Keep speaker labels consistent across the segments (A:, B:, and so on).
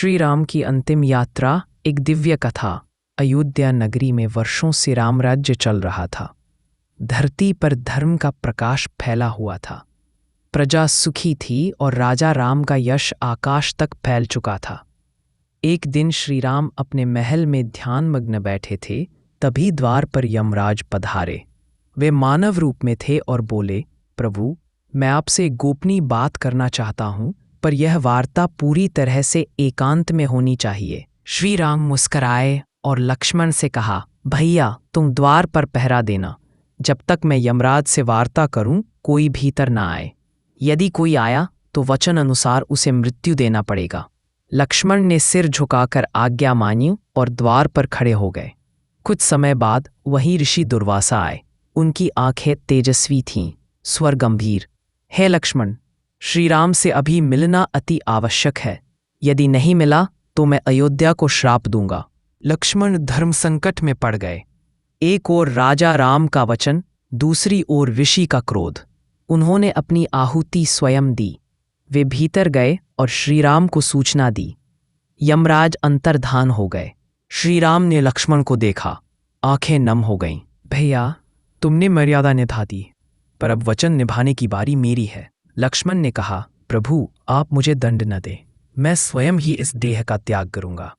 A: श्री राम की अंतिम यात्रा, एक दिव्य कथा। अयोध्या नगरी में वर्षों से रामराज्य चल रहा था। धरती पर धर्म का प्रकाश फैला हुआ था। प्रजा सुखी थी और राजा राम का यश आकाश तक फैल चुका था। एक दिन श्री राम अपने महल में ध्यानमग्न बैठे थे, तभी द्वार पर यमराज पधारे। वे मानव रूप में थे और बोले, प्रभु, मैं आपसे एक गोपनीय बात करना चाहता हूं, पर यह वार्ता पूरी तरह से एकांत में होनी चाहिए। श्री राम मुस्कराए और लक्ष्मण से कहा, भैया, तुम द्वार पर पहरा देना। जब तक मैं यमराज से वार्ता करूं, कोई भीतर ना आए। यदि कोई आया तो वचन अनुसार उसे मृत्यु देना पड़ेगा। लक्ष्मण ने सिर झुकाकर आज्ञा मानी और द्वार पर खड़े हो गए। कुछ समय बाद वहीं ऋषि दुर्वासा आए। उनकी आंखें तेजस्वी थीं, स्वर गंभीर। हे लक्ष्मण, श्री राम से अभी मिलना अति आवश्यक है। यदि नहीं मिला तो मैं अयोध्या को श्राप दूंगा। लक्ष्मण धर्म संकट में पड़ गए। एक ओर राजा राम का वचन, दूसरी ओर ऋषि का क्रोध। उन्होंने अपनी आहुति स्वयं दी। वे भीतर गए और श्रीराम को सूचना दी। यमराज अंतर्धान हो गए। श्रीराम ने लक्ष्मण को देखा, आंखें नम हो गईं। भैया, तुमने मर्यादा निभा दी, पर अब वचन निभाने की बारी मेरी है। लक्ष्मण ने कहा, प्रभु, आप मुझे दंड न दें, मैं स्वयं ही इस देह का त्याग करूंगा।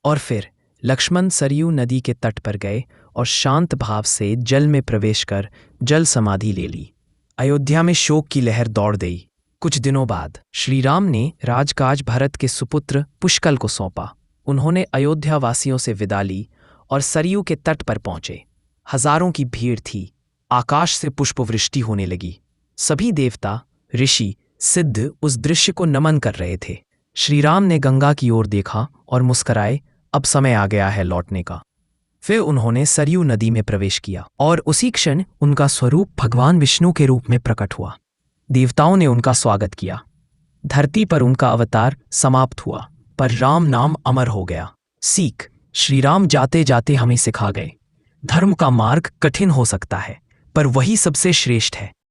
A: और फिर लक्ष्मण सरयू नदी के तट पर गए और शांत भाव से जल में प्रवेश कर जल समाधि ले ली। अयोध्या में शोक की लहर दौड़ गई। कुछ दिनों बाद श्रीराम ने राजकाज भरत के सुपुत्र पुष्कल को सौंपा। उन्होंने अयोध्या वासियों से विदा ली और सरयू के तट पर पहुंचे। हजारों की भीड़ थी। आकाश से पुष्पवृष्टि होने लगी। सभी देवता, ऋषि, सिद्ध उस दृश्य को नमन कर रहे थे। श्रीराम ने गंगा की ओर देखा और मुस्कराए, अब समय आ गया है लौटने का। फिर उन्होंने सरयू नदी में प्रवेश किया और उसी क्षण उनका स्वरूप भगवान विष्णु के रूप में प्रकट हुआ। देवताओं ने उनका स्वागत किया। धरती पर उनका अवतार समाप्त हुआ, पर राम नाम अमर हो गया। सीख, श्रीराम जाते जाते हमें सिखा गए, धर्म का मार्ग कठिन हो सकता है, पर वही सबसे श्रेष्ठ है।